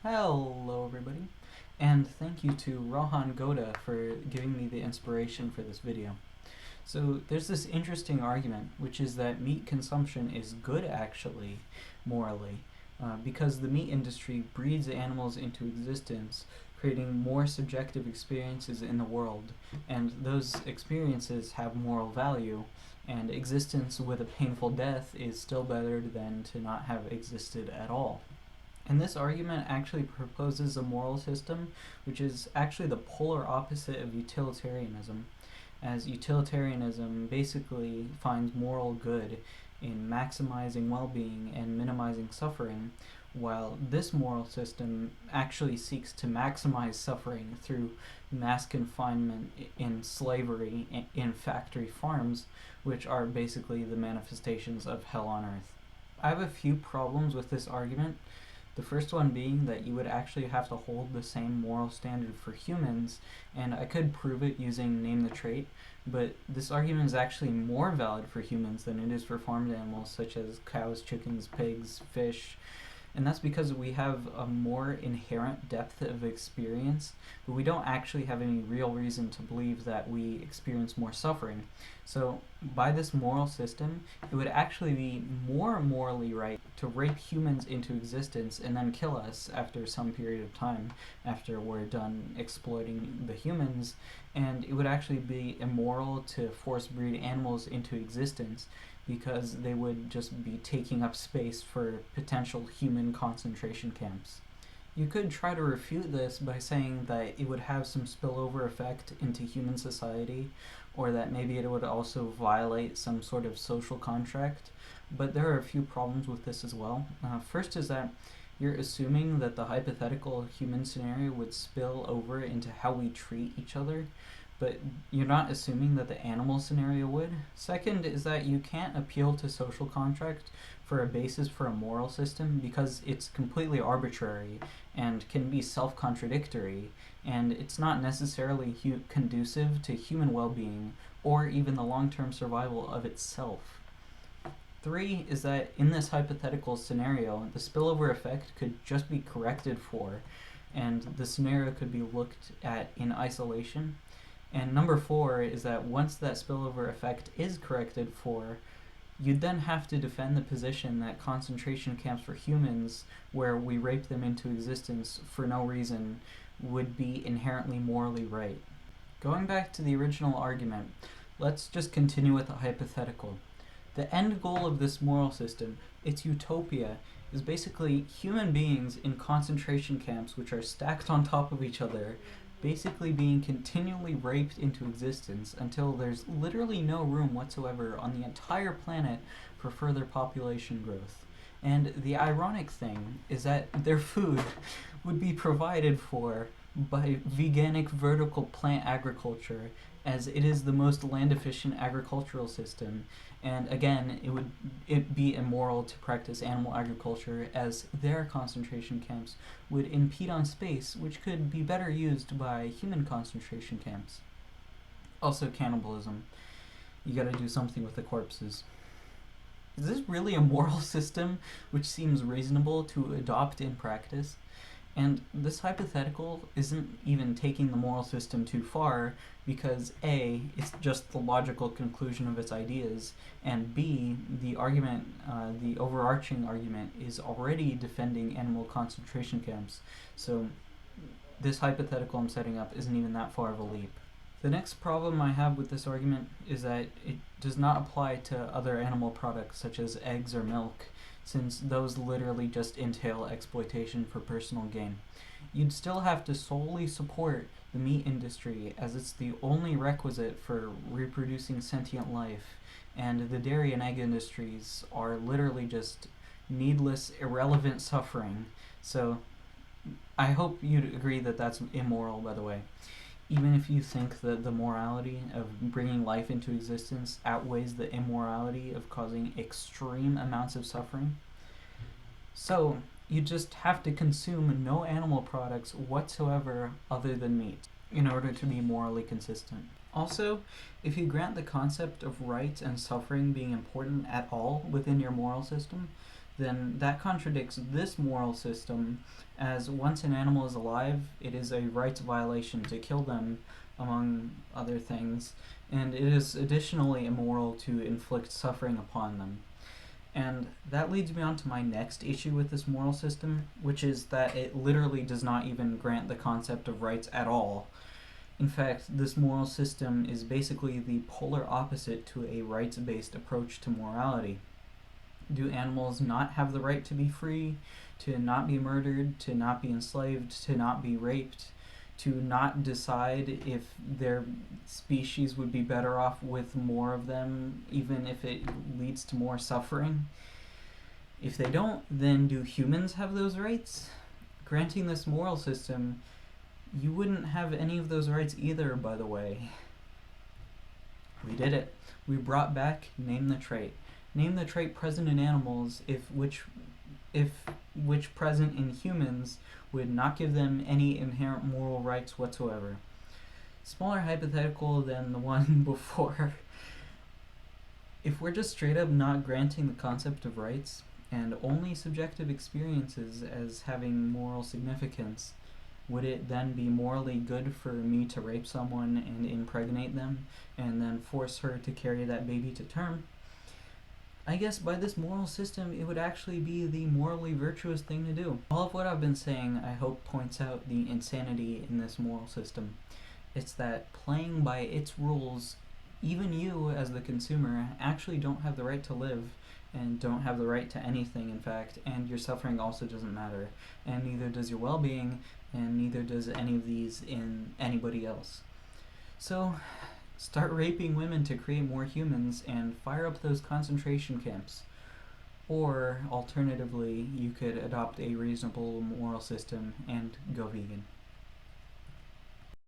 Hello everybody, and thank you to Rohan Goda for giving me the inspiration for this video. So there's this interesting argument, which is that meat consumption is good actually, morally, because the meat industry breeds animals into existence, creating more subjective experiences in the world, and those experiences have moral value, and existence with a painful death is still better than to not have existed at all. And this argument actually proposes a moral system which is actually the polar opposite of utilitarianism, as utilitarianism basically finds moral good in maximizing well-being and minimizing suffering, while this moral system actually seeks to maximize suffering through mass confinement in slavery in factory farms, which are basically the manifestations of hell on earth. I have a few problems with this argument. The first one being that you would actually have to hold the same moral standard for humans, and I could prove it using name the trait, but this argument is actually more valid for humans than it is for farmed animals such as cows, chickens, pigs, fish, and that's because we have a more inherent depth of experience, but we don't actually have any real reason to believe that we experience more suffering. So by this moral system, it would actually be more morally right to rape humans into existence and then kill us after some period of time, after we're done exploiting the humans, and it would actually be immoral to force breed animals into existence because they would just be taking up space for potential human concentration camps. You could try to refute this by saying that it would have some spillover effect into human society, or that maybe it would also violate some sort of social contract, but there are a few problems with this as well. First is that you're assuming that the hypothetical human scenario would spill over into how we treat each other, but you're not assuming that the animal scenario would. Second is that you can't appeal to social contract for a basis for a moral system because it's completely arbitrary and can be self-contradictory, and it's not necessarily conducive to human well-being or even the long-term survival of itself. Three is that in this hypothetical scenario, the spillover effect could just be corrected for, and the scenario could be looked at in isolation. And number four is that once that spillover effect is corrected for, you'd then have to defend the position that concentration camps for humans, where we rape them into existence for no reason, would be inherently morally right. Going back to the original argument, let's just continue with the hypothetical. The end goal of this moral system, its utopia, is basically human beings in concentration camps which are stacked on top of each other, basically being continually raped into existence until there's literally no room whatsoever on the entire planet for further population growth. And the ironic thing is that their food would be provided for by veganic vertical plant agriculture, as it is the most land efficient agricultural system, and again it be immoral to practice animal agriculture, as their concentration camps would impede on space which could be better used by human concentration camps. Also cannibalism. You gotta do something with the corpses. Is this really a moral system which seems reasonable to adopt in practice? And this hypothetical isn't even taking the moral system too far, because A, it's just the logical conclusion of its ideas, and B, the argument, the overarching argument, is already defending animal concentration camps. So this hypothetical I'm setting up isn't even that far of a leap. The next problem I have with this argument is that it does not apply to other animal products such as eggs or milk, since those literally just entail exploitation for personal gain. You'd still have to solely support the meat industry, as it's the only requisite for reproducing sentient life, and the dairy and egg industries are literally just needless, irrelevant suffering. So I hope you'd agree that that's immoral, by the way. Even if you think that the morality of bringing life into existence outweighs the immorality of causing extreme amounts of suffering. So, you just have to consume no animal products whatsoever other than meat in order to be morally consistent. Also, if you grant the concept of right and suffering being important at all within your moral system, then that contradicts this moral system, as once an animal is alive, it is a rights violation to kill them, among other things, and it is additionally immoral to inflict suffering upon them. And that leads me on to my next issue with this moral system, which is that it literally does not even grant the concept of rights at all. In fact, this moral system is basically the polar opposite to a rights-based approach to morality. Do animals not have the right to be free, to not be murdered, to not be enslaved, to not be raped, to not decide if their species would be better off with more of them, even if it leads to more suffering? If they don't, then do humans have those rights? Granting this moral system, you wouldn't have any of those rights either, by the way. We did it. We brought back name the trait. Name the trait present in animals if which present in humans would not give them any inherent moral rights whatsoever. Smaller hypothetical than the one before. If we're just straight up not granting the concept of rights and only subjective experiences as having moral significance, would it then be morally good for me to rape someone and impregnate them and then force her to carry that baby to term? I guess by this moral system, it would actually be the morally virtuous thing to do. All of what I've been saying, I hope, points out the insanity in this moral system. It's that playing by its rules, even you, as the consumer, actually don't have the right to live, and don't have the right to anything, in fact, and your suffering also doesn't matter, and neither does your well-being, and neither does any of these in anybody else. So, start raping women to create more humans and fire up those concentration camps. Or, alternatively, you could adopt a reasonable moral system and go vegan.